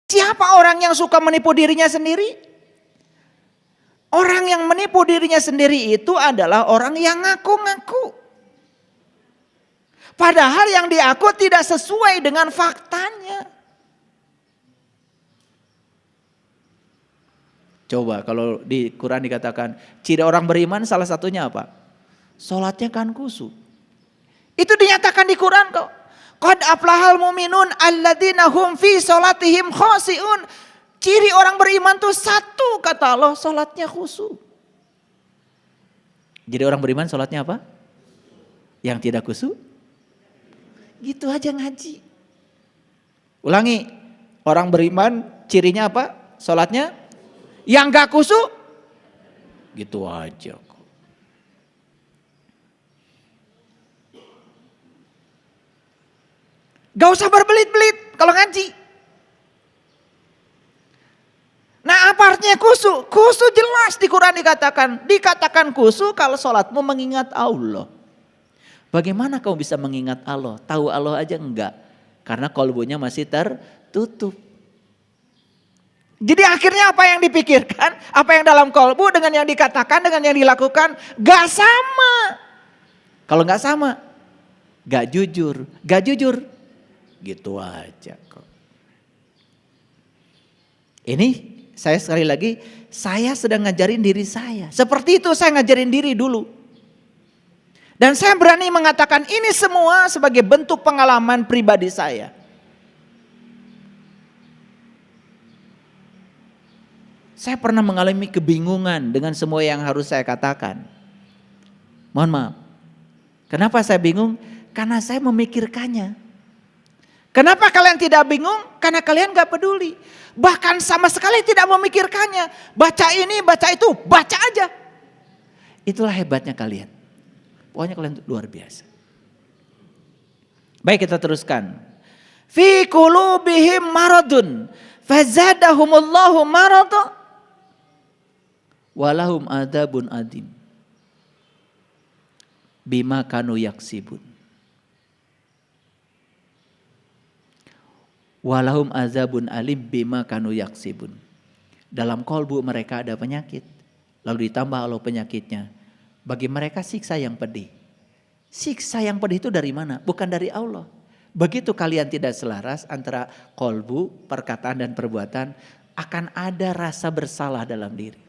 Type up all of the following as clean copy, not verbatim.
Siapa orang yang suka menipu dirinya sendiri? Orang yang menipu dirinya sendiri itu adalah orang yang ngaku-ngaku. Padahal yang diaku tidak sesuai dengan faktanya. Coba kalau di Quran dikatakan ciri orang beriman salah satunya apa? Salatnya kan khusyuk. Itu dinyatakan di Quran kok. Qad aflahal mu'minun alladzina hum fi salatihim khashi'un. Ciri orang beriman tuh satu kata Allah, salatnya khusyuk. Jadi orang beriman salatnya apa? Yang tidak khusyuk? Gitu aja ngaji. Ulangi, orang beriman cirinya apa? Salatnya yang gak khusyuk? Gitu aja kok. Gak usah berbelit-belit kalau ngaji. Nah apa artinya khusyuk? Khusyuk jelas di Quran dikatakan. Dikatakan khusyuk kalau sholatmu mengingat Allah. Bagaimana kamu bisa mengingat Allah? Tahu Allah aja enggak. Karena kolbunya masih tertutup. Jadi akhirnya apa yang dipikirkan? Apa yang dalam kolbu dengan yang dikatakan, dengan yang dilakukan. Gak sama. Kalau gak sama. Gak jujur. Gak jujur. Gitu aja kok. Ini saya sekali lagi, saya sedang ngajarin diri saya. Seperti itu saya ngajarin diri dulu. Dan saya berani mengatakan ini semua sebagai bentuk pengalaman pribadi saya. Saya pernah mengalami kebingungan dengan semua yang harus saya katakan. Mohon maaf. Kenapa saya bingung? Karena saya memikirkannya. Kenapa kalian tidak bingung? Karena kalian gak peduli. Bahkan sama sekali tidak memikirkannya. Baca ini, baca itu, baca aja. Itulah hebatnya kalian. Pokoknya kalian luar biasa. Baik, kita teruskan. Fi qulubihim maradun fazadahumullahu marada walahum adzabun adim bima kanu yaksibun. Walahum azabun alim bima kanu yaksibun. Dalam kolbu mereka ada penyakit. Lalu ditambah Allah penyakitnya. Bagi mereka siksa yang pedih. Siksa yang pedih itu dari mana? Bukan dari Allah. Begitu kalian tidak selaras antara kolbu, perkataan dan perbuatan. Akan ada rasa bersalah dalam diri.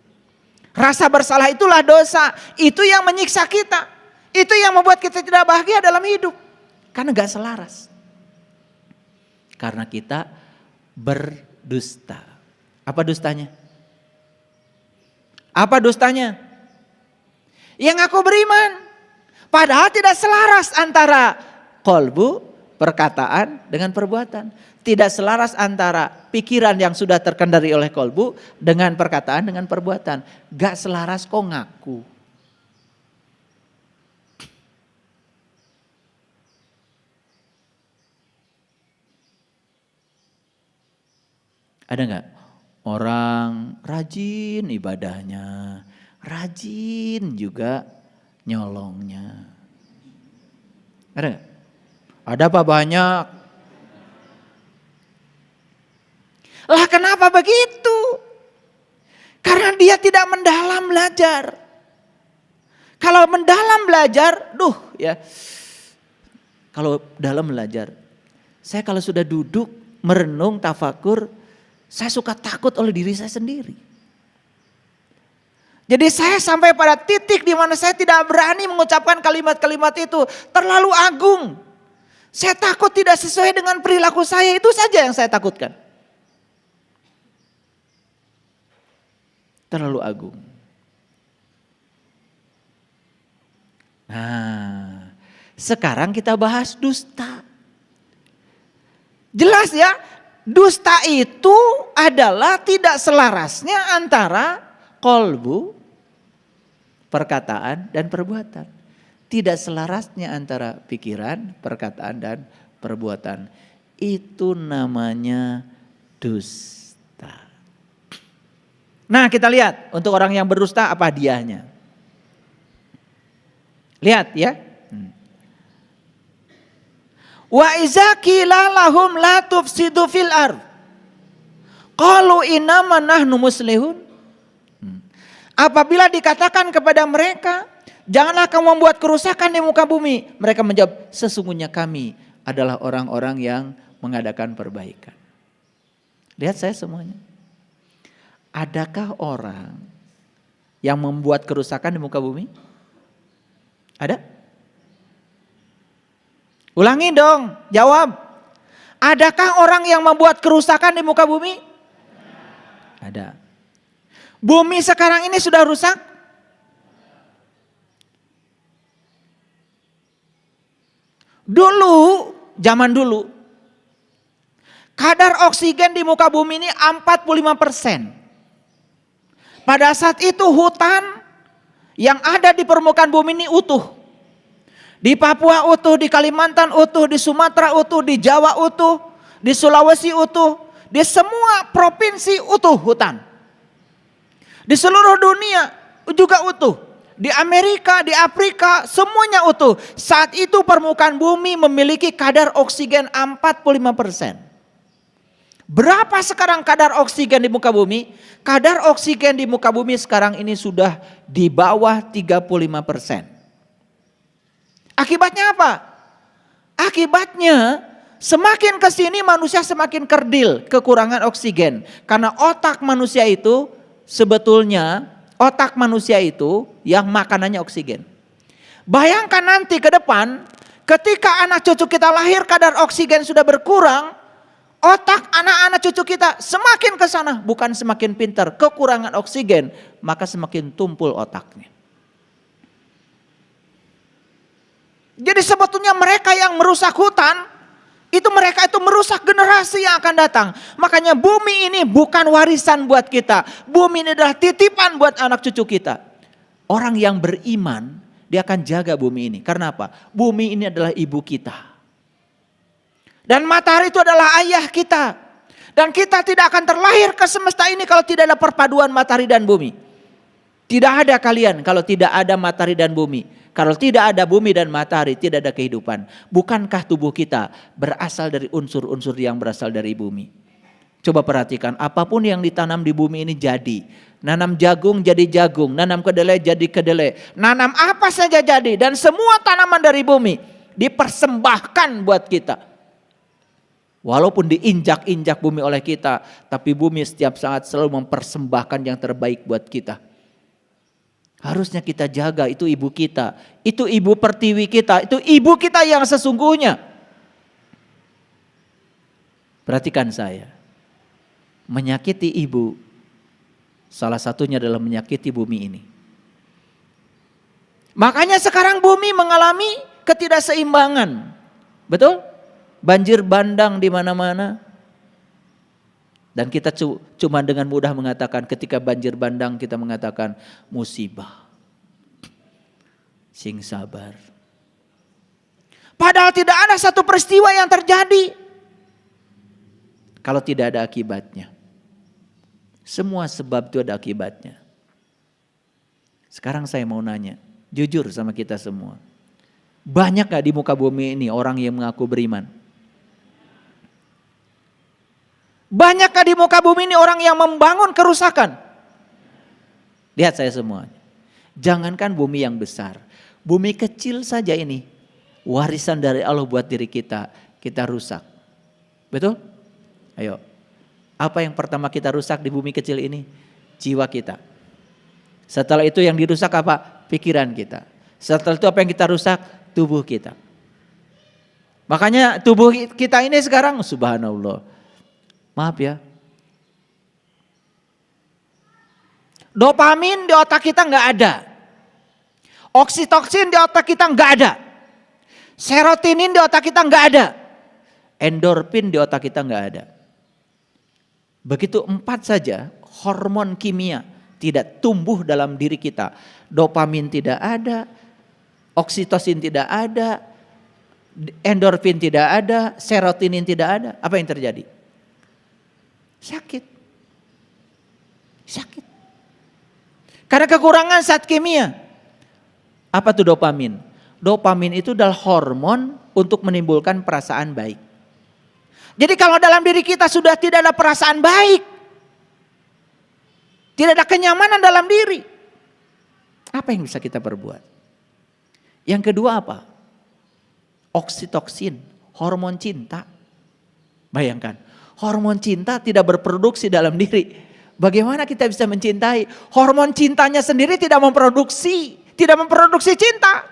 Rasa bersalah itulah dosa. Itu yang menyiksa kita. Itu yang membuat kita tidak bahagia dalam hidup. Karena gak selaras. Karena kita berdusta. Apa dustanya? Apa dustanya? Yang aku beriman. Padahal tidak selaras antara kolbu, perkataan dengan perbuatan. Tidak selaras antara pikiran yang sudah terkendali oleh kolbu dengan perkataan dengan perbuatan. Gak selaras kok ngaku. Ada nggak orang rajin ibadahnya, rajin juga nyolongnya? Ada nggak? Ada apa banyak? Lah kenapa begitu? Karena dia tidak mendalam belajar. Kalau mendalam belajar, kalau dalam belajar, saya kalau sudah duduk merenung tafakur, saya suka takut oleh diri saya sendiri. Jadi saya sampai pada titik di mana saya tidak berani mengucapkan kalimat-kalimat itu. Terlalu agung. Saya takut tidak sesuai dengan perilaku saya, itu saja yang saya takutkan. Terlalu agung. Nah, sekarang kita bahas dusta. Jelas ya? Dusta itu adalah tidak selarasnya antara kolbu, perkataan dan perbuatan. Tidak selarasnya antara pikiran, perkataan dan perbuatan. Itu namanya dusta. Nah kita lihat untuk orang yang berdusta apa hadiahnya. Lihat ya. Wa iza qila lahum la tufsidu fil ardh Qalu innama nahnu muslihun. Apabila dikatakan kepada mereka, janganlah kamu membuat kerusakan di muka bumi, mereka menjawab, sesungguhnya kami adalah orang-orang yang mengadakan perbaikan. Lihat saya semuanya. Adakah orang yang membuat kerusakan di muka bumi? Ada? Ulangi dong, jawab. Adakah orang yang membuat kerusakan di muka bumi? Ada. Bumi sekarang ini sudah rusak? Dulu, zaman dulu, kadar oksigen di muka bumi ini 45%. Pada saat itu hutan yang ada di permukaan bumi ini utuh. Di Papua utuh, di Kalimantan utuh, di Sumatera utuh, di Jawa utuh, di Sulawesi utuh, di semua provinsi utuh hutan. Di seluruh dunia juga utuh. Di Amerika, di Afrika, semuanya utuh. Saat itu permukaan bumi memiliki kadar oksigen 45%. Berapa sekarang kadar oksigen di muka bumi? Kadar oksigen di muka bumi sekarang ini sudah di bawah 35%. Akibatnya apa? Akibatnya semakin kesini manusia semakin kerdil, kekurangan oksigen. Karena otak manusia itu sebetulnya otak manusia itu yang makanannya oksigen. Bayangkan nanti ke depan ketika anak cucu kita lahir kadar oksigen sudah berkurang, otak anak-anak cucu kita semakin ke sana, bukan semakin pintar, kekurangan oksigen, maka semakin tumpul otaknya. Jadi sebetulnya mereka yang merusak hutan, mereka itu merusak generasi yang akan datang. Makanya bumi ini bukan warisan buat kita. Bumi ini adalah titipan buat anak cucu kita. Orang yang beriman, dia akan jaga bumi ini. Karena apa? Bumi ini adalah ibu kita. Dan matahari itu adalah ayah kita. Dan kita tidak akan terlahir ke semesta ini kalau tidak ada perpaduan matahari dan bumi. Tidak ada kalian kalau tidak ada matahari dan bumi. Kalau tidak ada bumi dan matahari, tidak ada kehidupan. Bukankah tubuh kita berasal dari unsur-unsur yang berasal dari bumi? Coba perhatikan, apapun yang ditanam di bumi ini jadi. Nanam jagung jadi jagung, nanam kedelai jadi kedelai. Nanam apa saja jadi, dan semua tanaman dari bumi dipersembahkan buat kita. Walaupun diinjak-injak bumi oleh kita, tapi bumi setiap saat selalu mempersembahkan yang terbaik buat kita. Harusnya kita jaga, itu ibu kita, itu ibu pertiwi kita, itu ibu kita yang sesungguhnya. Perhatikan saya, menyakiti ibu, salah satunya adalah menyakiti bumi ini. Makanya sekarang bumi mengalami ketidakseimbangan, betul? Banjir bandang di mana-mana. Dan kita cuma dengan mudah mengatakan ketika banjir bandang kita mengatakan musibah. Sing sabar. Padahal tidak ada satu peristiwa yang terjadi kalau tidak ada akibatnya. Semua sebab itu ada akibatnya. Sekarang saya mau nanya, jujur sama kita semua. Banyak gak di muka bumi ini orang yang mengaku beriman? Banyakkah di muka bumi ini orang yang membangun kerusakan? Lihat saya semua. Jangankan bumi yang besar, bumi kecil saja ini warisan dari Allah buat diri kita, kita rusak. Betul? Ayo. Apa yang pertama kita rusak di bumi kecil ini? Jiwa kita. Setelah itu yang dirusak apa? Pikiran kita. Setelah itu apa yang kita rusak? Tubuh kita. Makanya tubuh kita ini sekarang subhanallah. Maaf ya. Dopamin di otak kita nggak ada. Oksitoksin di otak kita nggak ada. Serotonin di otak kita nggak ada. Endorfin di otak kita nggak ada. Begitu 4 saja hormon kimia tidak tumbuh dalam diri kita. Dopamin tidak ada, oksitosin tidak ada, endorfin tidak ada, serotonin tidak ada. Apa yang terjadi? Sakit. Sakit. Karena kekurangan zat kimia. Apa tuh dopamin? Dopamin itu adalah hormon untuk menimbulkan perasaan baik. Jadi kalau dalam diri kita sudah tidak ada perasaan baik, Tidak ada kenyamanan dalam diri. Apa yang bisa kita perbuat? Yang kedua apa? Oksitoksin, hormon cinta. Bayangkan, hormon cinta tidak berproduksi dalam diri. Bagaimana kita bisa mencintai? Hormon cintanya sendiri tidak memproduksi cinta.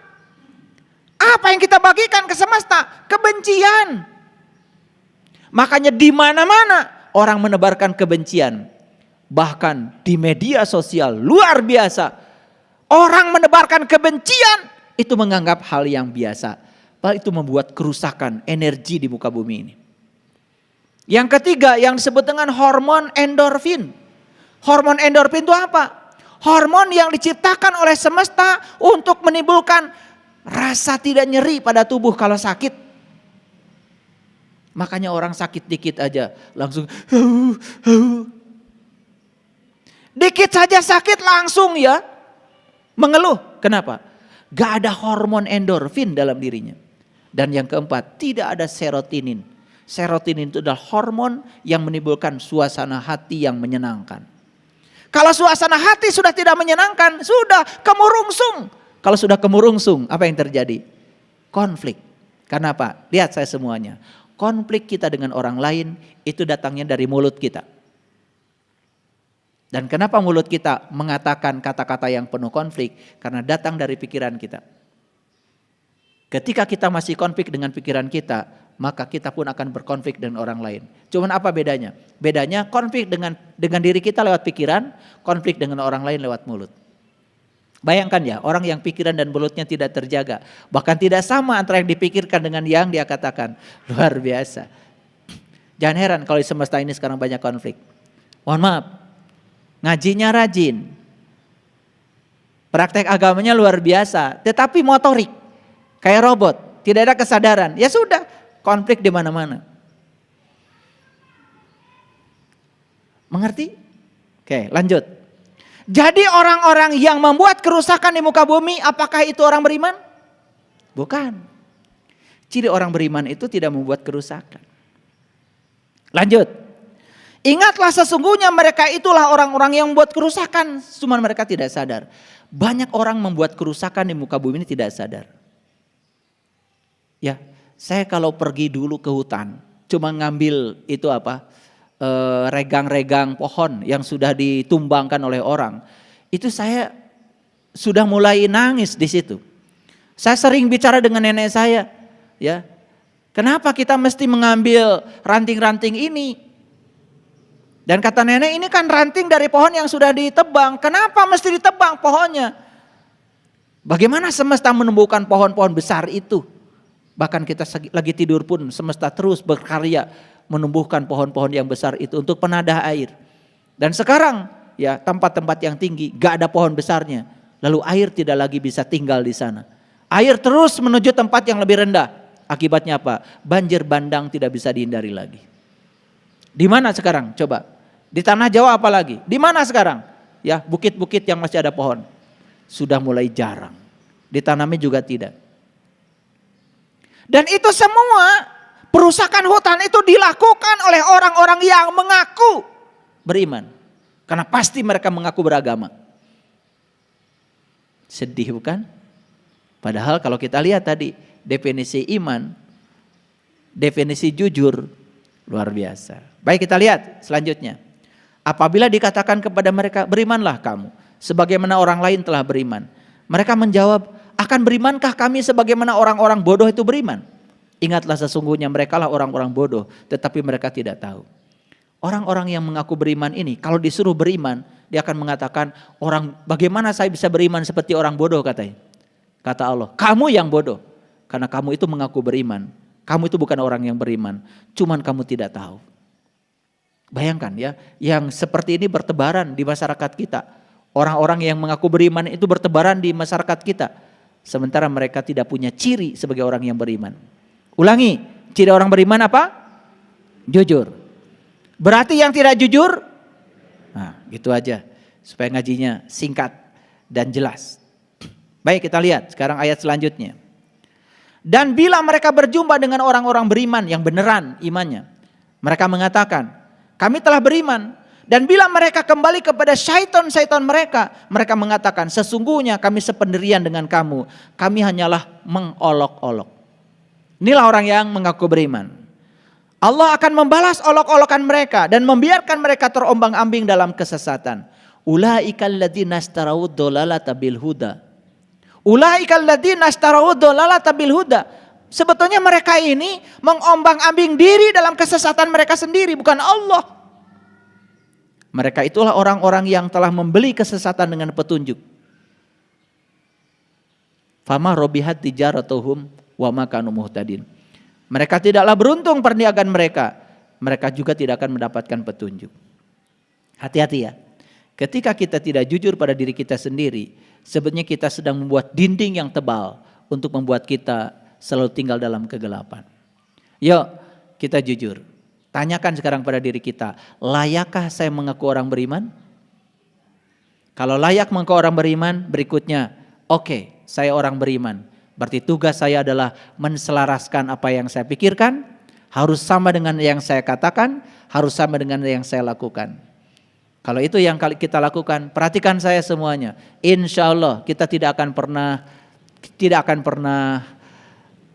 Apa yang kita bagikan ke semesta? Kebencian. Makanya di mana-mana orang menebarkan kebencian. Bahkan di media sosial luar biasa. Orang menebarkan kebencian itu menganggap hal yang biasa. Padahal itu membuat kerusakan energi di muka bumi ini. Yang ketiga yang disebut dengan hormon endorfin. Hormon endorfin itu apa? Hormon yang diciptakan oleh semesta untuk menimbulkan rasa tidak nyeri pada tubuh kalau sakit. Makanya orang sakit dikit aja langsung dikit saja sakit langsung ya mengeluh. Kenapa? Gak ada hormon endorfin dalam dirinya. Dan yang keempat, tidak ada serotonin. Serotonin itu adalah hormon yang menimbulkan suasana hati yang menyenangkan. Kalau suasana hati sudah tidak menyenangkan, sudah kemurungsung. Kalau sudah kemurungsung, apa yang terjadi? Konflik. Karena apa? Lihat saya semuanya. Konflik kita dengan orang lain itu datangnya dari mulut kita. Dan kenapa mulut kita mengatakan kata-kata yang penuh konflik? Karena datang dari pikiran kita. Ketika kita masih konflik dengan pikiran kita, maka kita pun akan berkonflik dengan orang lain. Cuman apa bedanya? Bedanya konflik dengan diri kita lewat pikiran, konflik dengan orang lain lewat mulut. Bayangkan ya, orang yang pikiran dan mulutnya tidak terjaga. Bahkan tidak sama antara yang dipikirkan dengan yang dia katakan. Luar biasa. Jangan heran kalau di semesta ini sekarang banyak konflik. Mohon maaf. Ngajinya rajin, praktek agamanya luar biasa, tetapi motorik, kayak robot, tidak ada kesadaran. Ya sudah, konflik di mana-mana. Mengerti? Oke, lanjut. Jadi orang-orang yang membuat kerusakan di muka bumi, apakah itu orang beriman? Bukan. Ciri orang beriman itu tidak membuat kerusakan. Lanjut. Ingatlah sesungguhnya mereka itulah orang-orang yang membuat kerusakan. Cuma mereka tidak sadar. Banyak orang membuat kerusakan di muka bumi ini tidak sadar. Ya, saya kalau pergi dulu ke hutan. Cuma ngambil itu apa? Regang-regang pohon yang sudah ditumbangkan oleh orang. Itu saya sudah mulai nangis di situ. Saya sering bicara dengan nenek saya. Ya, kenapa kita mesti mengambil ranting-ranting ini? Dan kata nenek, ini kan ranting dari pohon yang sudah ditebang. Kenapa mesti ditebang pohonnya? Bagaimana semesta menumbuhkan pohon-pohon besar itu? Bahkan kita lagi tidur pun semesta terus berkarya menumbuhkan pohon-pohon yang besar itu untuk penadah air. Dan sekarang ya tempat-tempat yang tinggi gak ada pohon besarnya. Lalu air tidak lagi bisa tinggal di sana. Air terus menuju tempat yang lebih rendah. Akibatnya apa? Banjir bandang tidak bisa dihindari lagi. Di mana sekarang? Coba. Di tanah Jawa apalagi? Di mana sekarang? Ya, bukit-bukit yang masih ada pohon. Sudah mulai jarang. Ditanami juga tidak. Dan itu semua perusakan hutan itu dilakukan oleh orang-orang yang mengaku beriman. Karena pasti mereka mengaku beragama. Sedih bukan? Padahal kalau kita lihat tadi definisi iman, definisi jujur luar biasa. Baik, kita lihat selanjutnya. Apabila dikatakan kepada mereka, berimanlah kamu sebagaimana orang lain telah beriman. Mereka menjawab, akan berimankah kami sebagaimana orang-orang bodoh itu beriman? Ingatlah sesungguhnya mereka lah orang-orang bodoh, tetapi mereka tidak tahu. Orang-orang yang mengaku beriman ini, kalau disuruh beriman, dia akan mengatakan, bagaimana saya bisa beriman seperti orang bodoh katanya. Kata Allah, kamu yang bodoh, karena kamu itu mengaku beriman. Kamu itu bukan orang yang beriman, cuman kamu tidak tahu. Bayangkan ya, yang seperti ini bertebaran di masyarakat kita. Orang-orang yang mengaku beriman itu bertebaran di masyarakat kita. Sementara mereka tidak punya ciri sebagai orang yang beriman. Ulangi, ciri orang beriman apa? Jujur. Berarti yang tidak jujur? Nah, gitu aja. Supaya ngajinya singkat dan jelas. Baik, kita lihat sekarang ayat selanjutnya. Dan bila mereka berjumpa dengan orang-orang beriman yang beneran imannya, mereka mengatakan, kami telah beriman. Dan bila mereka kembali kepada syaitan-syaitan mereka, mereka mengatakan, sesungguhnya kami sependirian dengan kamu, kami hanyalah mengolok-olok. Inilah orang yang mengaku beriman. Allah akan membalas olok-olokan mereka dan membiarkan mereka terombang-ambing dalam kesesatan. Ulaikal ladzina ishtarawud dhalalata bil huda. Ulaikal ladzina ishtarawud dhalalata bil huda. Sebetulnya mereka ini mengombang-ambing diri dalam kesesatan mereka sendiri, bukan Allah. Mereka itulah orang-orang yang telah membeli kesesatan dengan petunjuk. Fama robihat tijaratuhum wa ma kanu muhtadin. Mereka tidaklah beruntung perniagaan mereka. Mereka juga tidak akan mendapatkan petunjuk. Hati-hati ya. Ketika kita tidak jujur pada diri kita sendiri, sebenarnya kita sedang membuat dinding yang tebal untuk membuat kita selalu tinggal dalam kegelapan. Yuk, kita jujur. Tanyakan sekarang pada diri kita, layakkah saya mengaku orang beriman? Kalau layak mengaku orang beriman, berikutnya, oke, saya orang beriman. Berarti tugas saya adalah menselaraskan apa yang saya pikirkan, harus sama dengan yang saya katakan, harus sama dengan yang saya lakukan. Kalau itu yang kita lakukan, perhatikan saya semuanya. Insya Allah kita tidak akan pernah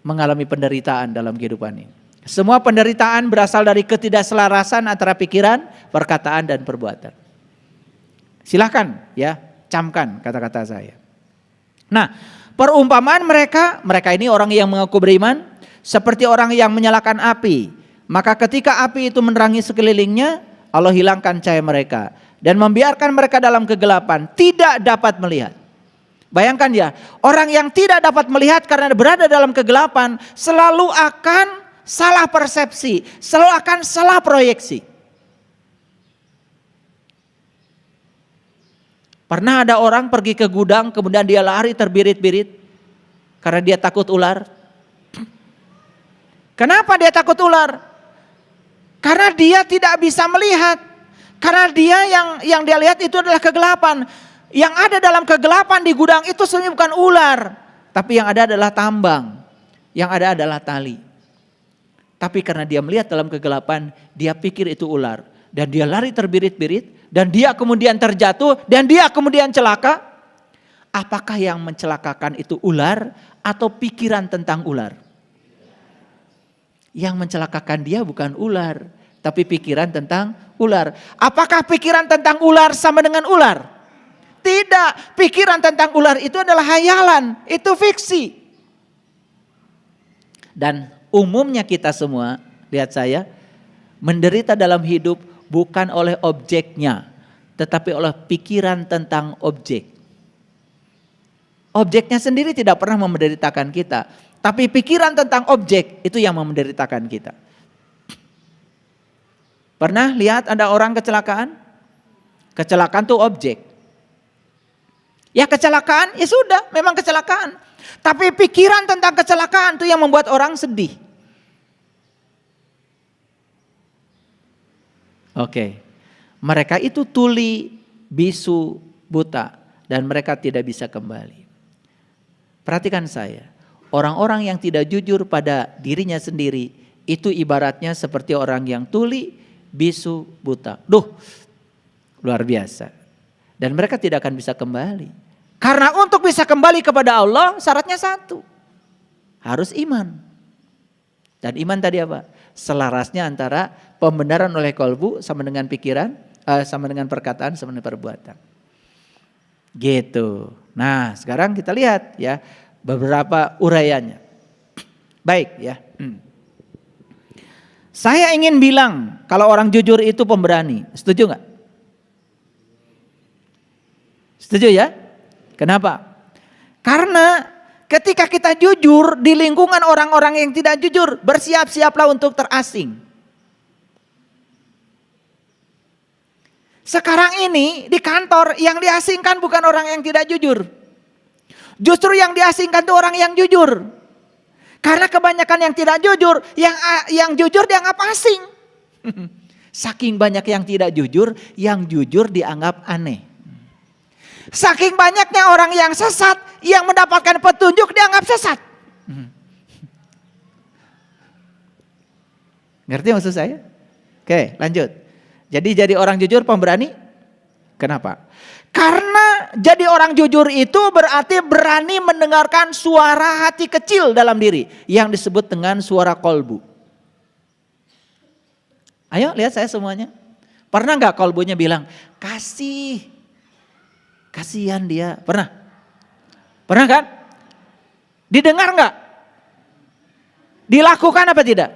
mengalami penderitaan dalam kehidupan ini. Semua penderitaan berasal dari ketidakselarasan antara pikiran, perkataan, dan perbuatan. Silahkan ya, camkan kata-kata saya. Nah, perumpamaan mereka ini orang yang mengaku beriman, seperti orang yang menyalakan api. Maka ketika api itu menerangi sekelilingnya, Allah hilangkan cahaya mereka dan membiarkan mereka dalam kegelapan, tidak dapat melihat. Bayangkan ya, orang yang tidak dapat melihat karena berada dalam kegelapan selalu akan salah persepsi, selalu akan salah proyeksi. Pernah ada orang pergi ke gudang, kemudian dia lari terbirit-birit karena dia takut ular. Kenapa dia takut ular? Karena dia tidak bisa melihat. Karena dia yang dia lihat itu adalah kegelapan. Yang ada dalam kegelapan di gudang itu sebenarnya bukan ular, tapi yang ada adalah tambang. Yang ada adalah tali. Tapi karena dia melihat dalam kegelapan, dia pikir itu ular. Dan dia lari terbirit-birit, dan dia kemudian terjatuh, dan dia kemudian celaka. Apakah yang mencelakakan itu ular atau pikiran tentang ular? Yang mencelakakan dia bukan ular, tapi pikiran tentang ular. Apakah pikiran tentang ular sama dengan ular? Tidak, pikiran tentang ular itu adalah hayalan, itu fiksi. Dan umumnya kita semua, lihat saya, menderita dalam hidup bukan oleh objeknya, tetapi oleh pikiran tentang objek. Objeknya sendiri tidak pernah menderitakan kita, tapi pikiran tentang objek itu yang menderitakan kita. Pernah lihat ada orang kecelakaan? Kecelakaan itu objek. Ya kecelakaan, ya sudah, memang kecelakaan. Tapi pikiran tentang kecelakaan itu yang membuat orang sedih. Oke, mereka itu tuli, bisu, buta, dan mereka tidak bisa kembali. Perhatikan saya, orang-orang yang tidak jujur pada dirinya sendiri, itu ibaratnya seperti orang yang tuli, bisu, buta. Luar biasa. Dan mereka tidak akan bisa kembali. Karena untuk bisa kembali kepada Allah, syaratnya satu. Harus iman. Dan iman tadi apa? Selarasnya antara pembenaran oleh kolbu sama dengan pikiran, sama dengan perkataan, sama dengan perbuatan. Gitu. Nah, sekarang kita lihat ya beberapa uraiannya. Baik ya. Saya ingin bilang kalau orang jujur itu pemberani. Setuju nggak? Setuju ya? Kenapa? Karena ketika kita jujur di lingkungan orang-orang yang tidak jujur, bersiap-siaplah untuk terasing. Sekarang ini di kantor yang diasingkan bukan orang yang tidak jujur. Justru yang diasingkan itu orang yang jujur. Karena kebanyakan yang tidak jujur, yang jujur dianggap asing. Saking banyak yang tidak jujur, yang jujur dianggap aneh. Saking banyaknya orang yang sesat, yang mendapatkan petunjuk dianggap sesat. Ngerti maksud saya? Oke, lanjut. Jadi orang jujur pemberani. Kenapa? Karena jadi orang jujur itu berarti berani mendengarkan suara hati kecil dalam diri yang disebut dengan suara kolbu. Ayo lihat saya semuanya. Pernah nggak kolbunya bilang, kasihan dia. Pernah? Pernah kan? Didengar nggak? Dilakukan apa tidak?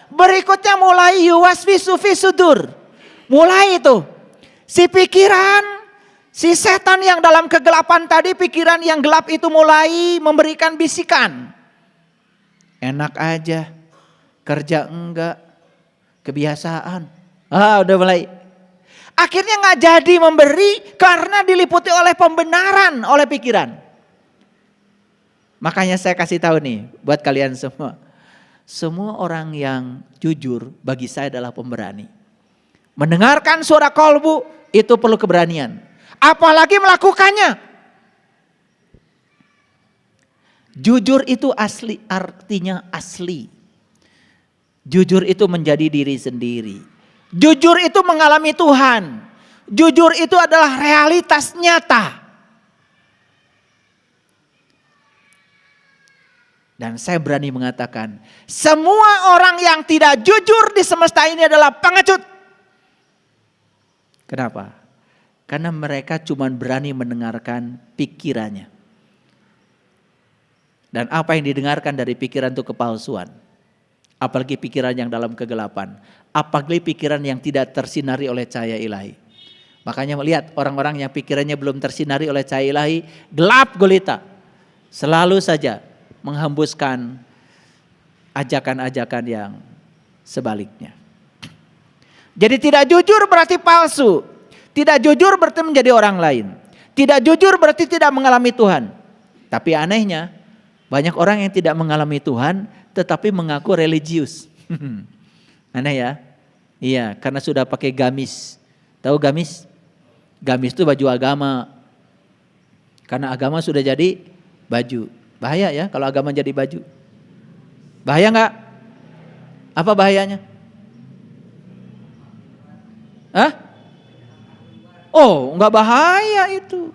Berikutnya mulai yuwaswisu fi sudur. Mulai itu. Si pikiran, si setan yang dalam kegelapan tadi, pikiran yang gelap itu mulai memberikan bisikan. Enak aja, kerja enggak, kebiasaan. Udah mulai. Akhirnya nggak jadi memberi karena diliputi oleh pembenaran oleh pikiran. Makanya saya kasih tahu nih buat kalian semua. Semua orang yang jujur bagi saya adalah pemberani. Mendengarkan suara kolbu itu perlu keberanian. Apalagi melakukannya. Jujur itu asli, artinya asli. Jujur itu menjadi diri sendiri. Jujur itu mengalami Tuhan. Jujur itu adalah realitas nyata. Dan saya berani mengatakan, semua orang yang tidak jujur di semesta ini adalah pengecut. Kenapa? Karena mereka cuma berani mendengarkan pikirannya. Dan apa yang didengarkan dari pikiran itu kepalsuan. Apalagi pikiran yang dalam kegelapan. Apalagi pikiran yang tidak tersinari oleh cahaya ilahi. Makanya melihat orang-orang yang pikirannya belum tersinari oleh cahaya ilahi, gelap gulita. Selalu saja menghembuskan ajakan-ajakan yang sebaliknya. Jadi tidak jujur berarti palsu. Tidak jujur berarti menjadi orang lain. Tidak jujur berarti tidak mengalami Tuhan. Tapi anehnya banyak orang yang tidak mengalami Tuhan tetapi mengaku religius. Aneh ya? Iya, karena sudah pakai gamis. Tahu gamis? Gamis itu baju agama. Karena agama sudah jadi baju. Bahaya ya kalau agama jadi baju. Bahaya enggak? Apa bahayanya? Hah? Oh, enggak bahaya itu.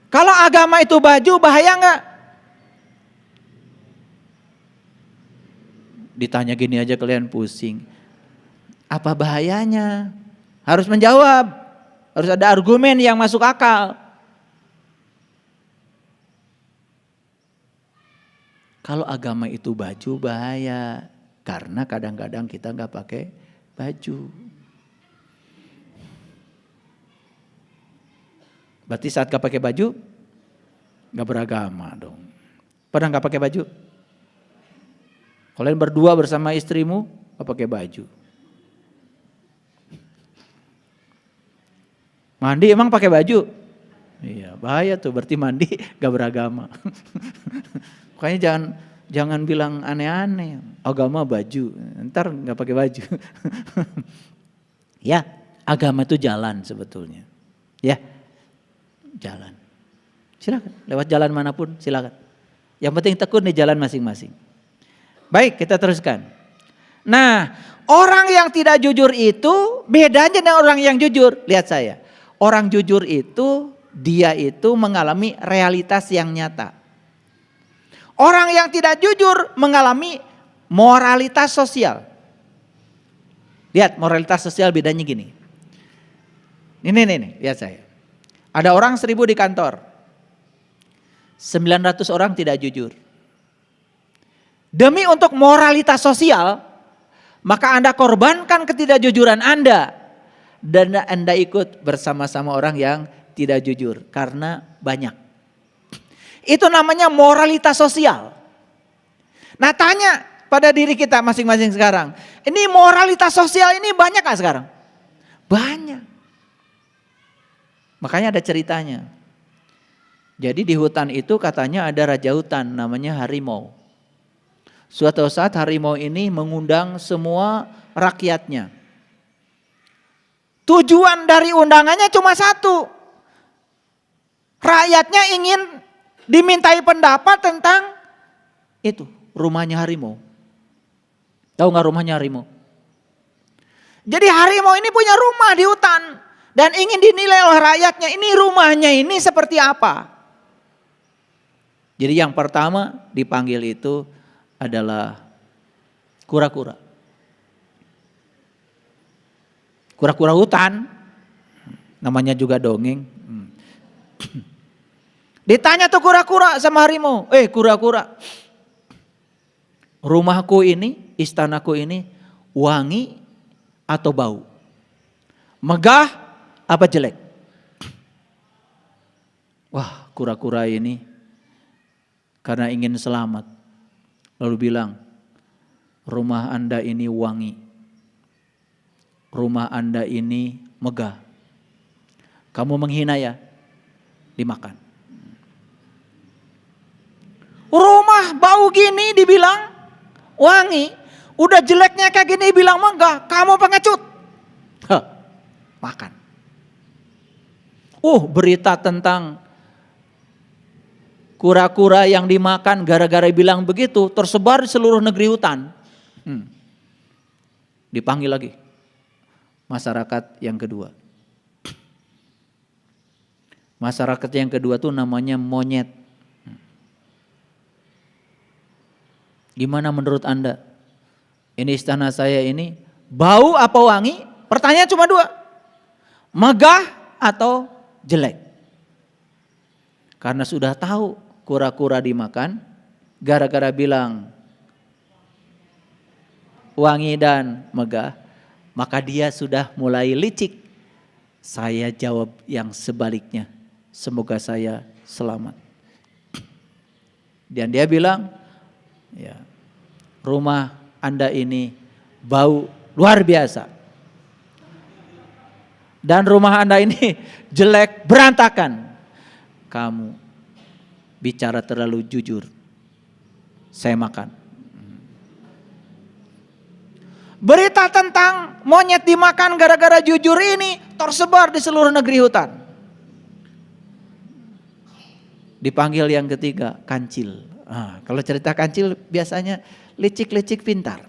Kalau agama itu baju, bahaya enggak? Ditanya gini aja kalian pusing. Apa bahayanya? Harus menjawab. Harus ada argumen yang masuk akal. Kalau agama itu baju bahaya. Karena kadang-kadang kita nggak pakai baju. Berarti saat nggak pakai baju, nggak beragama dong. Pernah nggak pakai baju? Kalian berdua bersama istrimu, nggak pakai baju. Mandi emang pakai baju? Iya, bahaya tuh, berarti mandi nggak beragama. Makanya jangan bilang aneh-aneh. Agama baju, ntar nggak pakai baju. Ya, agama itu jalan sebetulnya. Ya, jalan. Silakan, lewat jalan manapun silakan. Yang penting tekun di jalan masing-masing. Baik, kita teruskan. Nah, orang yang tidak jujur itu bedanya dengan orang yang jujur. Lihat saya, orang jujur itu dia itu mengalami realitas yang nyata. Orang yang tidak jujur mengalami moralitas sosial. Lihat moralitas sosial bedanya gini. Ini, lihat saya. Ada orang 1000 di kantor. 900 orang tidak jujur. Demi untuk moralitas sosial, maka Anda korbankan ketidakjujuran Anda. Dan Anda ikut bersama-sama orang yang tidak jujur. Karena banyak. Itu namanya moralitas sosial. Nah tanya pada diri kita masing-masing sekarang. Ini moralitas sosial ini banyak gak sekarang? Banyak. Makanya ada ceritanya. Jadi di hutan itu katanya ada raja hutan namanya harimau. Suatu saat harimau ini mengundang semua rakyatnya. Tujuan dari undangannya cuma satu. Rakyatnya ingin dimintai pendapat tentang itu, rumahnya harimau. Tahu nggak rumahnya harimau? Jadi harimau ini punya rumah di hutan. Dan ingin dinilai oleh rakyatnya, ini rumahnya ini seperti apa. Jadi yang pertama dipanggil itu adalah kura-kura. Kura-kura hutan, namanya juga dongeng. Ditanya tuh kura-kura sama harimau, kura-kura, rumahku ini, istanaku ini wangi atau bau? Megah apa jelek? Wah, kura-kura ini karena ingin selamat lalu bilang, rumah Anda ini wangi, rumah Anda ini megah. Kamu menghina ya, dimakan. Rumah bau gini dibilang wangi, udah jeleknya kayak gini bilang megah, kamu pengecut. Makan. Berita tentang kura-kura yang dimakan gara-gara bilang begitu tersebar di seluruh negeri hutan. Dipanggil lagi masyarakat yang kedua. Masyarakat yang kedua tuh namanya monyet. Gimana menurut Anda? Ini istana saya ini bau apa wangi? Pertanyaan cuma dua. Megah atau jelek? Karena sudah tahu kura-kura dimakan, gara-gara bilang wangi dan megah, maka dia sudah mulai licik. Saya jawab yang sebaliknya. Semoga saya selamat. Dan dia bilang, ya, rumah Anda ini bau luar biasa. Dan rumah Anda ini jelek, berantakan. Kamu bicara terlalu jujur. Saya makan. Berita tentang monyet dimakan gara-gara jujur ini tersebar di seluruh negeri hutan. Dipanggil yang ketiga, kancil. Kalau cerita kancil biasanya licik-licik pintar.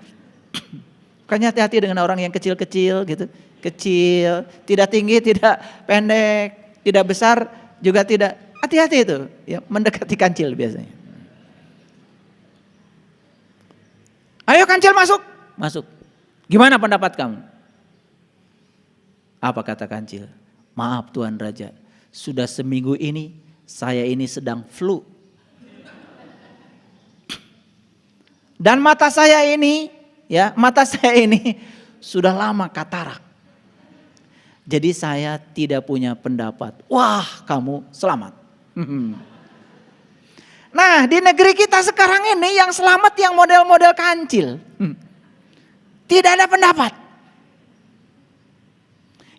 Makanya hati-hati dengan orang yang kecil-kecil gitu. Kecil, tidak tinggi, tidak pendek, tidak besar, juga tidak. Hati-hati itu, ya, mendekati kancil biasanya. Ayo kancil masuk. Masuk. Gimana pendapat kamu? Apa kata kancil? Maaf Tuan Raja, sudah seminggu ini saya ini sedang flu. Dan mata saya ini sudah lama katarak. Jadi saya tidak punya pendapat. Wah, kamu selamat. Nah, di negeri kita sekarang ini yang selamat yang model-model kancil. Tidak ada pendapat.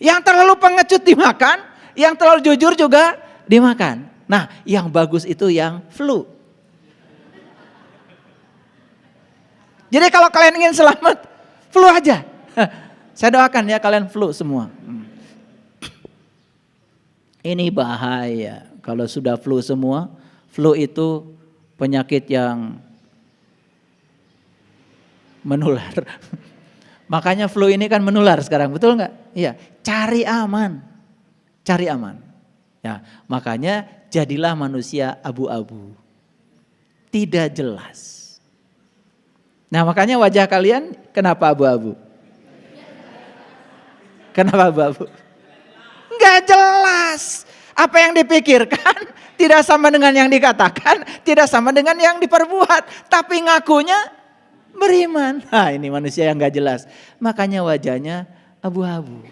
Yang terlalu pengecut dimakan, yang terlalu jujur juga dimakan. Nah, yang bagus itu yang flu. Jadi kalau kalian ingin selamat, flu aja. Saya doakan ya kalian flu semua. Ini bahaya. Kalau sudah flu semua, flu itu penyakit yang menular. Makanya flu ini kan menular sekarang, betul nggak? Iya, cari aman. Cari aman. Ya, makanya jadilah manusia abu-abu. Tidak jelas. Nah, makanya wajah kalian kenapa abu-abu? Kenapa abu-abu? Enggak jelas. Apa yang dipikirkan tidak sama dengan yang dikatakan, tidak sama dengan yang diperbuat, tapi ngakunya beriman. Nah, ini manusia yang enggak jelas. Makanya wajahnya abu-abu.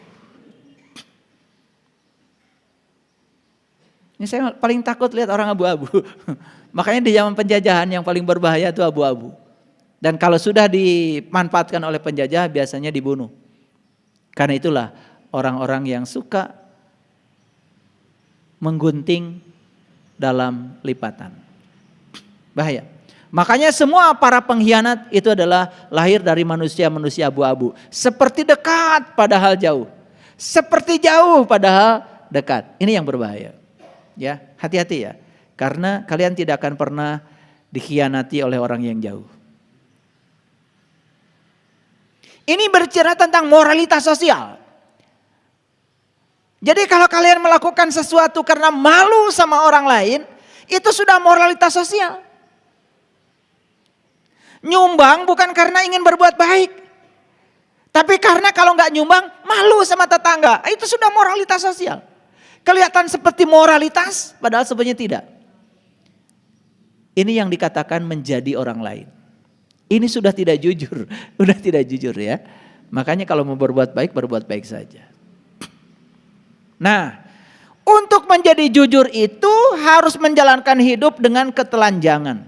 Ini saya paling takut lihat orang abu-abu. Makanya di zaman penjajahan yang paling berbahaya itu abu-abu. Dan kalau sudah dimanfaatkan oleh penjajah biasanya dibunuh. Karena itulah orang-orang yang suka menggunting dalam lipatan. Bahaya. Makanya semua para pengkhianat itu adalah lahir dari manusia-manusia abu-abu. Seperti dekat padahal jauh. Seperti jauh padahal dekat. Ini yang berbahaya. Ya, hati-hati ya. Karena kalian tidak akan pernah dikhianati oleh orang yang jauh. Ini berbicara tentang moralitas sosial. Jadi kalau kalian melakukan sesuatu karena malu sama orang lain, itu sudah moralitas sosial. Nyumbang bukan karena ingin berbuat baik. Tapi karena kalau nggak nyumbang, malu sama tetangga. Itu sudah moralitas sosial. Kelihatan seperti moralitas, padahal sebenarnya tidak. Ini yang dikatakan menjadi orang lain. Ini sudah tidak jujur. Sudah tidak jujur ya. Makanya kalau mau berbuat baik saja. Nah, untuk menjadi jujur itu harus menjalankan hidup dengan ketelanjangan.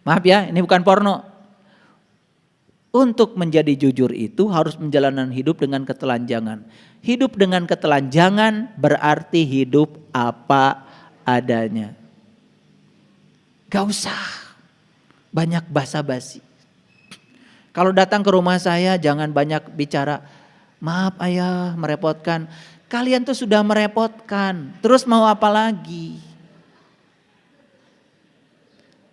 Maaf ya, ini bukan porno. Untuk menjadi jujur itu harus menjalankan hidup dengan ketelanjangan. Hidup dengan ketelanjangan berarti hidup apa adanya. Gak usah banyak basa-basi. Kalau datang ke rumah saya jangan banyak bicara. Maaf ayah merepotkan. Kalian tuh sudah merepotkan. Terus mau apa lagi?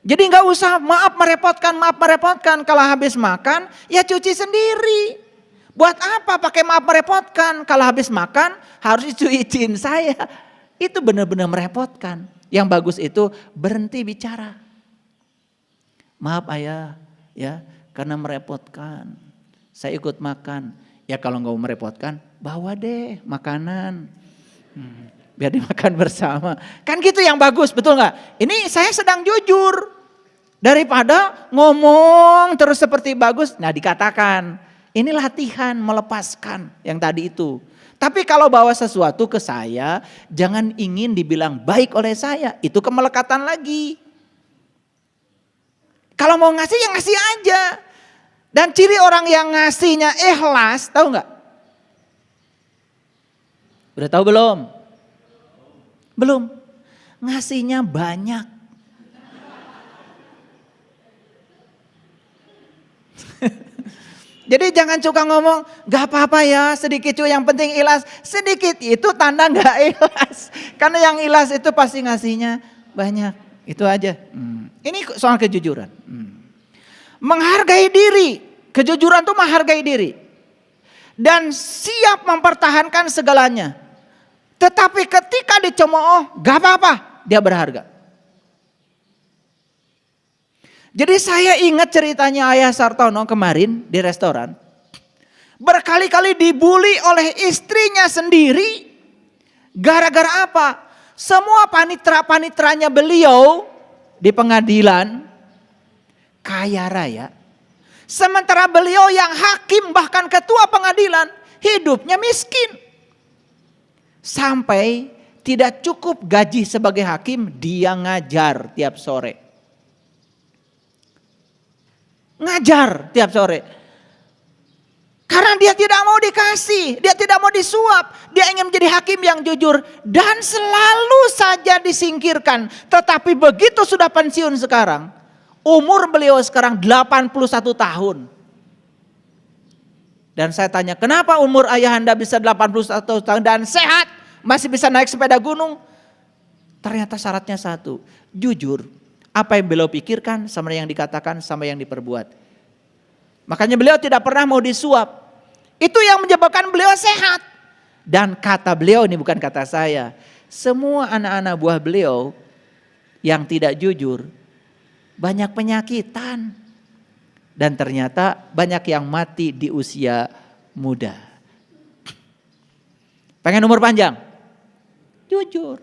Jadi gak usah maaf merepotkan. Kalau habis makan ya cuci sendiri. Buat apa pakai maaf merepotkan? Kalau habis makan harus cuciin saya. Itu benar-benar merepotkan. Yang bagus itu berhenti bicara. Maaf ayah ya karena merepotkan. Saya ikut makan. Ya kalau gak mau merepotkan bawa deh makanan. Biar dimakan bersama. Kan gitu yang bagus betul gak? Ini saya sedang jujur. Daripada ngomong terus seperti bagus. Nah dikatakan ini latihan melepaskan yang tadi itu. Tapi kalau bawa sesuatu ke saya jangan ingin dibilang baik oleh saya. Itu kemelekatan lagi. Kalau mau ngasih ya ngasih aja. Dan ciri orang yang ngasihnya ikhlas, tahu nggak? Udah tahu belum? Belum. Ngasihnya banyak. Jadi jangan suka ngomong, gak apa-apa ya sedikit cuy yang penting ikhlas. Sedikit itu tanda gak ikhlas. Karena yang ikhlas itu pasti ngasihnya banyak. Itu aja. Ini soal kejujuran. Menghargai diri. Kejujuran itu menghargai diri. Dan siap mempertahankan segalanya. Tetapi ketika dicemooh, gak apa-apa. Dia berharga. Jadi saya ingat ceritanya Ayah Sartono kemarin di restoran. Berkali-kali dibully oleh istrinya sendiri. Gara-gara apa? Semua panitera-paniteranya beliau di pengadilan kaya raya. Sementara beliau yang hakim bahkan ketua pengadilan hidupnya miskin. Sampai tidak cukup gaji sebagai hakim dia ngajar tiap sore. Ngajar tiap sore. Karena dia tidak mau dikasih, dia tidak mau disuap. Dia ingin menjadi hakim yang jujur dan selalu saja disingkirkan. Tetapi begitu sudah pensiun sekarang, umur beliau sekarang 81 tahun. Dan saya tanya, kenapa umur ayahanda bisa 81 tahun dan sehat, masih bisa naik sepeda gunung? Ternyata syaratnya satu, jujur. Apa yang beliau pikirkan sama yang dikatakan sama yang diperbuat. Makanya beliau tidak pernah mau disuap. Itu yang menyebabkan beliau sehat. Dan kata beliau, ini bukan kata saya. Semua anak-anak buah beliau yang tidak jujur banyak penyakitan. Dan ternyata banyak yang mati di usia muda. Pengen umur panjang? Jujur.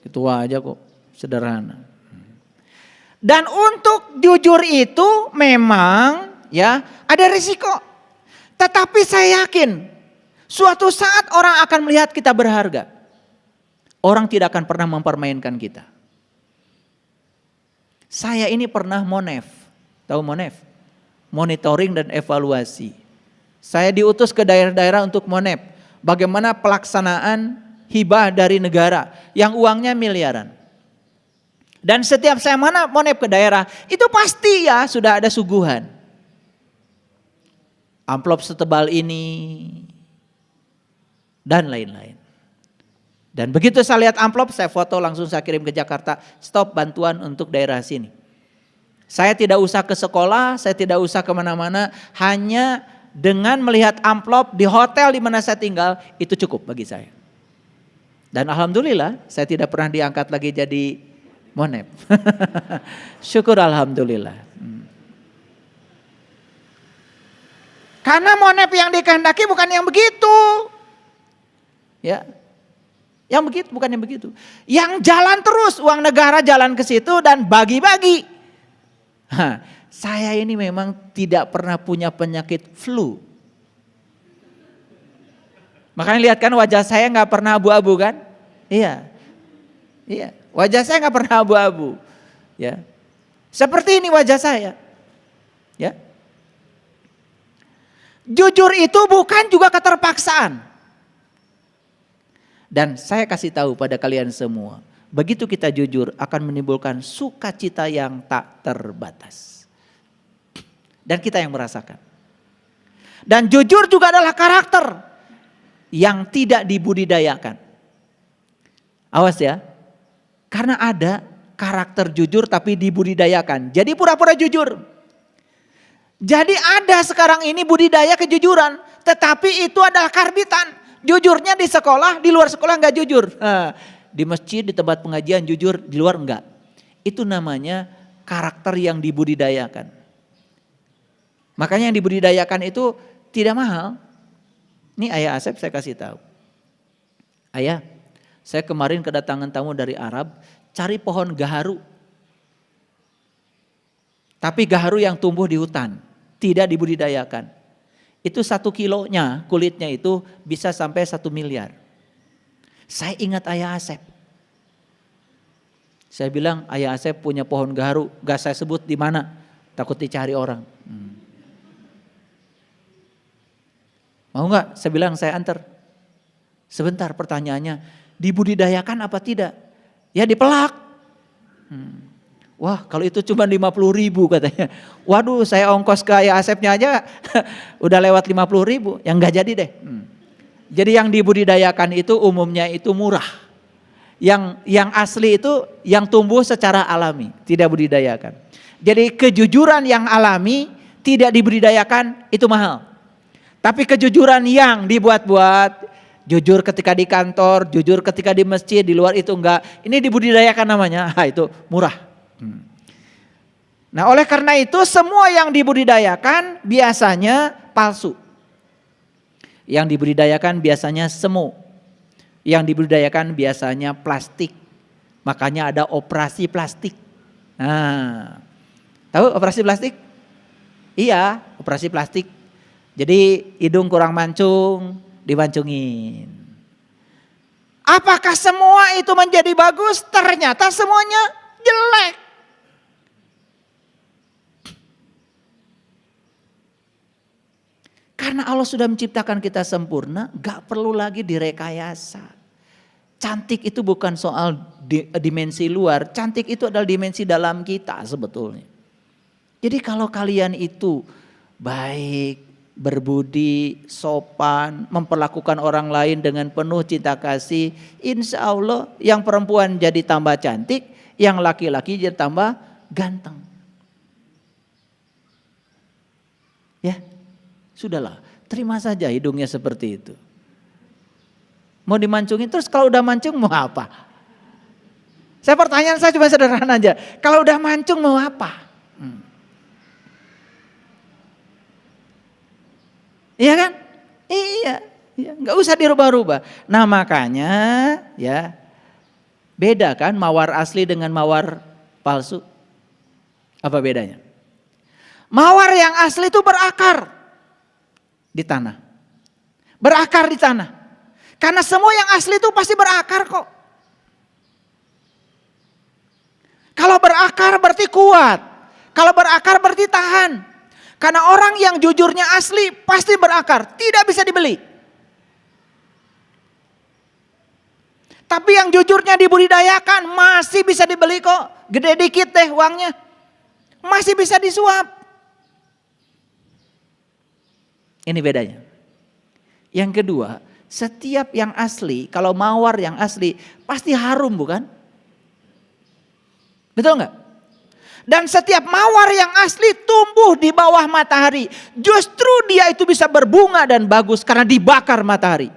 Gitu aja kok. Sederhana. Dan untuk jujur itu memang ya ada risiko. Tetapi saya yakin suatu saat orang akan melihat kita berharga. Orang tidak akan pernah mempermainkan kita. Saya ini pernah monef. Tahu monef? Monitoring dan evaluasi. Saya diutus ke daerah-daerah untuk monef. Bagaimana pelaksanaan hibah dari negara yang uangnya miliaran. Dan setiap saya monep ke daerah, itu pasti ya sudah ada suguhan. Amplop setebal ini, dan lain-lain. Dan begitu saya lihat amplop, saya foto langsung saya kirim ke Jakarta, stop bantuan untuk daerah sini. Saya tidak usah ke sekolah, saya tidak usah kemana-mana, hanya dengan melihat amplop di hotel di mana saya tinggal, itu cukup bagi saya. Dan alhamdulillah saya tidak pernah diangkat lagi jadi monep. Syukur alhamdulillah. Karena monep yang dikehendaki bukan yang begitu. Ya. Yang begitu bukan yang begitu. Yang jalan terus, uang negara jalan ke situ dan bagi-bagi. Saya ini memang tidak pernah punya penyakit flu. Makanya lihat kan wajah saya nggak pernah abu-abu kan? Iya, iya. Wajah saya nggak pernah abu-abu. Ya, seperti ini wajah saya. Ya. Jujur itu bukan juga keterpaksaan. Dan saya kasih tahu pada kalian semua, begitu kita jujur akan menimbulkan sukacita yang tak terbatas. Dan kita yang merasakan. Dan jujur juga adalah karakter yang tidak dibudidayakan. Awas ya, karena ada karakter jujur tapi dibudidayakan. Jadi pura-pura jujur. Jadi ada sekarang ini budidaya kejujuran, tetapi itu adalah karbitan. Jujurnya di sekolah, di luar sekolah enggak jujur. Di masjid, di tempat pengajian jujur, di luar enggak. Itu namanya karakter yang dibudidayakan. Makanya yang dibudidayakan itu tidak mahal. Ini Ayah Asep saya kasih tahu. Ayah, saya kemarin kedatangan tamu dari Arab, cari pohon gaharu. Tapi gaharu yang tumbuh di hutan, tidak dibudidayakan. Itu 1 kilonya kulitnya itu bisa sampai 1 miliar. Saya ingat Ayah Asep. Saya bilang Ayah Asep punya pohon gaharu, gak saya sebut di mana, takut dicari orang. Mau gak? Saya bilang saya antar. Sebentar pertanyaannya, dibudidayakan apa tidak? Ya dipelak. Wah kalau itu cuma 50.000 katanya. Waduh saya ongkos ke Ayah Asepnya aja udah lewat 50.000. Yang gak jadi deh. Jadi yang dibudidayakan itu umumnya itu murah. Yang asli itu yang tumbuh secara alami. Tidak budidayakan. Jadi kejujuran yang alami tidak dibudidayakan itu mahal. Tapi kejujuran yang dibuat-buat. Jujur ketika di kantor, jujur ketika di masjid, di luar itu enggak. Ini dibudidayakan namanya. Itu murah. Nah oleh karena itu semua yang dibudidayakan biasanya palsu. Yang dibudidayakan biasanya semu. Yang dibudidayakan biasanya plastik. Makanya ada operasi plastik. Nah, tahu operasi plastik? Iya, operasi plastik. Jadi hidung kurang mancung, dimancungin. Apakah semua itu menjadi bagus? Ternyata semuanya jelek. Karena Allah sudah menciptakan kita sempurna, gak perlu lagi direkayasa. Cantik itu bukan soal dimensi luar, cantik itu adalah dimensi dalam kita sebetulnya. Jadi kalau kalian itu baik, berbudi, sopan, memperlakukan orang lain dengan penuh cinta kasih, insya Allah yang perempuan jadi tambah cantik, yang laki-laki jadi tambah ganteng. Ya. Sudahlah, terima saja hidungnya seperti itu. Mau dimancungin terus kalau udah mancung mau apa? Pertanyaan saya cuma sederhana aja. Kalau udah mancung mau apa? Iya kan? Iya, nggak usah dirubah-rubah. Nah makanya ya beda kan mawar asli dengan mawar palsu. Apa bedanya? Mawar yang asli itu berakar di tanah. Berakar di tanah. Karena semua yang asli itu pasti berakar kok. Kalau berakar berarti kuat. Kalau berakar berarti tahan. Karena orang yang jujurnya asli pasti berakar. Tidak bisa dibeli. Tapi yang jujurnya dibudidayakan masih bisa dibeli kok. Gede dikit deh uangnya. Masih bisa disuap. Ini bedanya. Yang kedua, setiap yang asli, kalau mawar yang asli pasti harum bukan? Betul nggak? Dan setiap mawar yang asli tumbuh di bawah matahari. Justru dia itu bisa berbunga dan bagus karena dibakar matahari.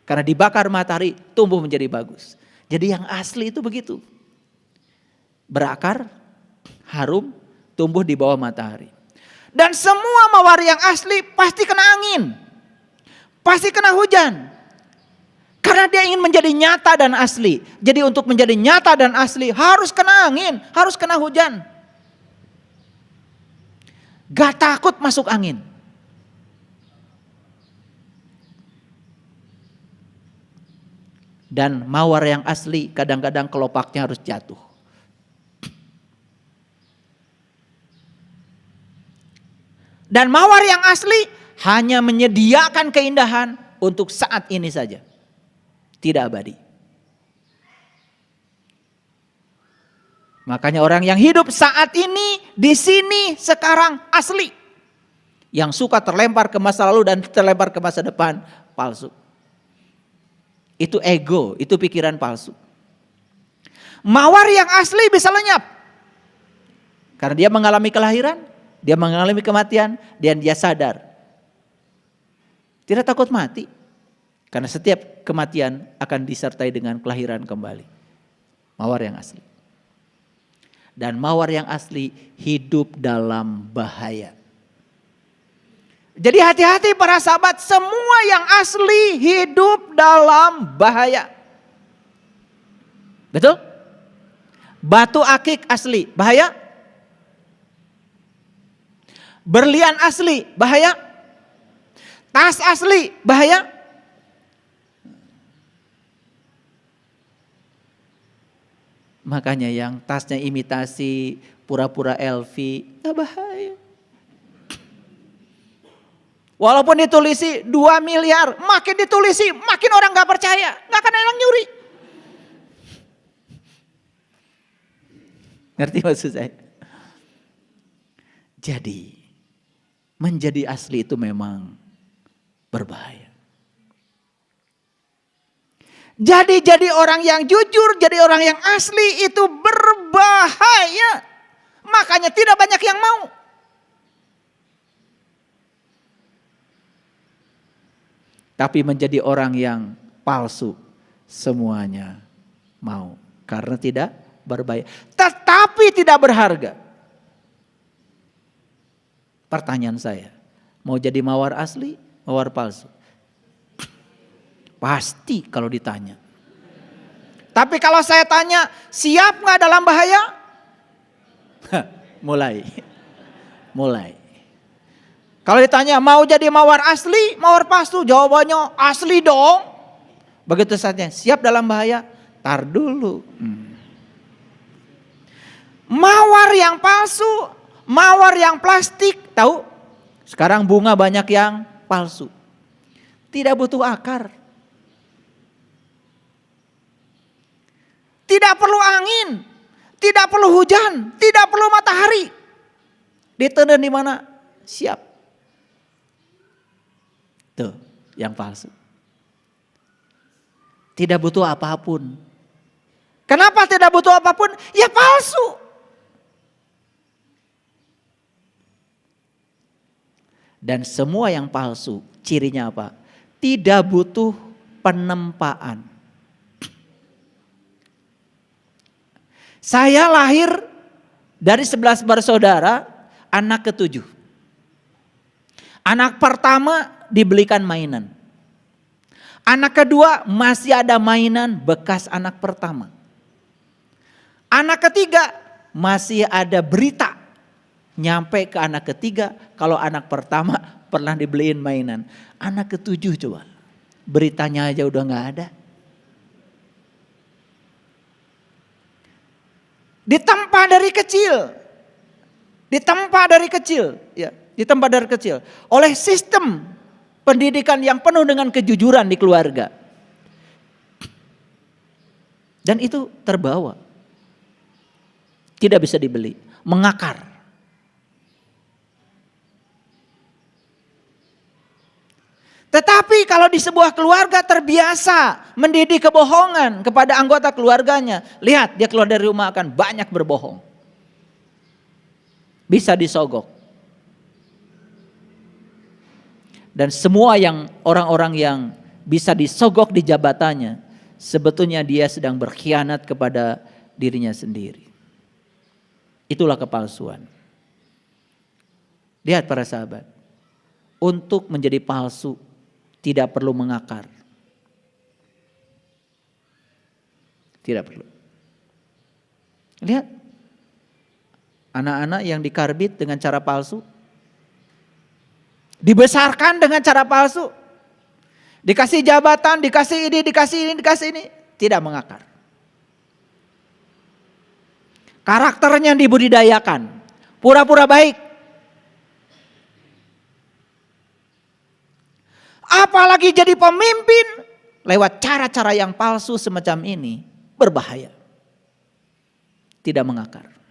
Karena dibakar matahari tumbuh menjadi bagus. Jadi yang asli itu begitu. Berakar, harum, tumbuh di bawah matahari. Dan semua mawar yang asli pasti kena angin. Pasti kena hujan. Karena dia ingin menjadi nyata dan asli. Jadi untuk menjadi nyata dan asli harus kena angin, harus kena hujan. Gak takut masuk angin. Dan mawar yang asli kadang-kadang kelopaknya harus jatuh. Dan mawar yang asli hanya menyediakan keindahan untuk saat ini saja. Tidak abadi. Makanya orang yang hidup saat ini, di sini, sekarang asli. Yang suka terlempar ke masa lalu dan terlempar ke masa depan, palsu. Itu ego, itu pikiran palsu. Mawar yang asli bisa lenyap. Karena dia mengalami kelahiran, dia mengalami kematian, dan dia sadar. Tidak takut mati. Karena setiap kematian akan disertai dengan kelahiran kembali. Mawar yang asli. Dan mawar yang asli hidup dalam bahaya. Jadi hati-hati para sahabat, semua yang asli hidup dalam bahaya. Betul? Batu akik asli, bahaya? Berlian asli, bahaya? Tas asli, bahaya? Makanya yang tasnya imitasi, pura-pura LV, gak bahaya. Walaupun ditulisi 2 miliar, makin ditulisi, makin orang gak percaya. Gak akan enak nyuri. Ngerti maksud saya? Jadi, menjadi asli itu memang berbahaya. Jadi orang yang jujur, jadi orang yang asli itu berbahaya. Makanya tidak banyak yang mau. Tapi menjadi orang yang palsu, semuanya mau. Karena tidak berbahaya. Tetapi tidak berharga. Pertanyaan saya, mau jadi mawar asli, mawar palsu? Pasti kalau ditanya. Tapi kalau saya tanya, siap gak dalam bahaya? Mulai. Kalau ditanya, mau jadi mawar asli, mawar palsu? Jawabannya asli dong. Begitu saja, siap dalam bahaya? Tar dulu. Mawar yang palsu, mawar yang plastik, tahu? Sekarang bunga banyak yang palsu. Tidak butuh akar. Tidak perlu angin, tidak perlu hujan, tidak perlu matahari. Ditenan di mana? Siap. Tuh, yang palsu. Tidak butuh apapun. Kenapa tidak butuh apapun? Ya palsu. Dan semua yang palsu, cirinya apa? Tidak butuh penempaan. Saya lahir dari 11 bersaudara, anak ke-7. Anak pertama dibelikan mainan. Anak kedua masih ada mainan bekas anak pertama. Anak ketiga masih ada berita. Nyampe ke anak ketiga, kalau anak pertama pernah dibeliin mainan. Anak ke-7 coba, beritanya aja udah gak ada. Ditempa dari kecil. Ditempa dari kecil oleh sistem pendidikan yang penuh dengan kejujuran di keluarga. Dan itu terbawa. Tidak bisa dibeli, mengakar. Tetapi kalau di sebuah keluarga terbiasa mendidik kebohongan kepada anggota keluarganya. Lihat, dia keluar dari rumah akan banyak berbohong. bisa disogok. Dan semua yang orang-orang yang bisa disogok di jabatannya, sebetulnya dia sedang berkhianat kepada dirinya sendiri. Itulah kepalsuan. Lihat para sahabat, untuk menjadi palsu tidak perlu mengakar. Tidak perlu. Lihat, anak-anak yang dikarbit dengan cara palsu, dibesarkan dengan cara palsu, dikasih jabatan, dikasih ini, dikasih ini, tidak mengakar. Karakternya dibudidayakan, pura-pura baik. Apalagi jadi pemimpin lewat cara-cara yang palsu semacam ini, berbahaya. Tidak mengakar.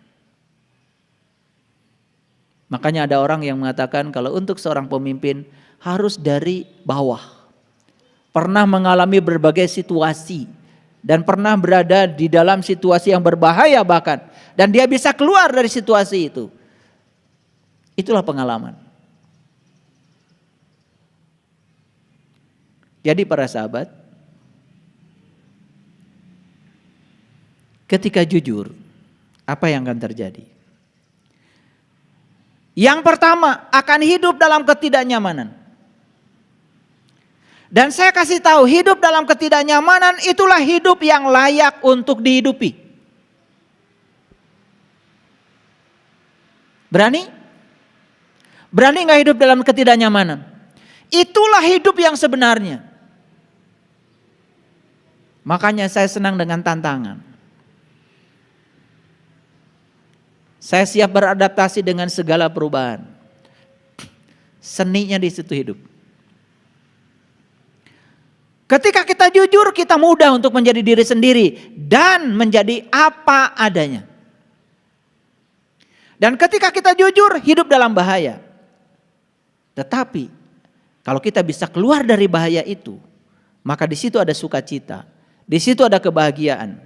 Makanya ada orang yang mengatakan kalau untuk seorang pemimpin harus dari bawah. Pernah mengalami berbagai situasi dan pernah berada di dalam situasi yang berbahaya bahkan. Dan dia bisa keluar dari situasi itu. Itulah pengalaman. Jadi para sahabat, ketika jujur, apa yang akan terjadi? Yang pertama, akan hidup dalam ketidaknyamanan. Dan saya kasih tahu, hidup dalam ketidaknyamanan itulah hidup yang layak untuk dihidupi. Berani? Berani gak hidup dalam ketidaknyamanan? Itulah hidup yang sebenarnya. Makanya saya senang dengan tantangan. Saya siap beradaptasi dengan segala perubahan. Seninya di situ hidup. Ketika kita jujur, kita mudah untuk menjadi diri sendiri dan menjadi apa adanya. Dan ketika kita jujur, hidup dalam bahaya. Tetapi kalau kita bisa keluar dari bahaya itu, maka di situ ada sukacita, di situ ada kebahagiaan,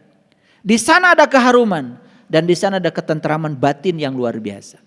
di sana ada keharuman, dan di sana ada ketentraman batin yang luar biasa.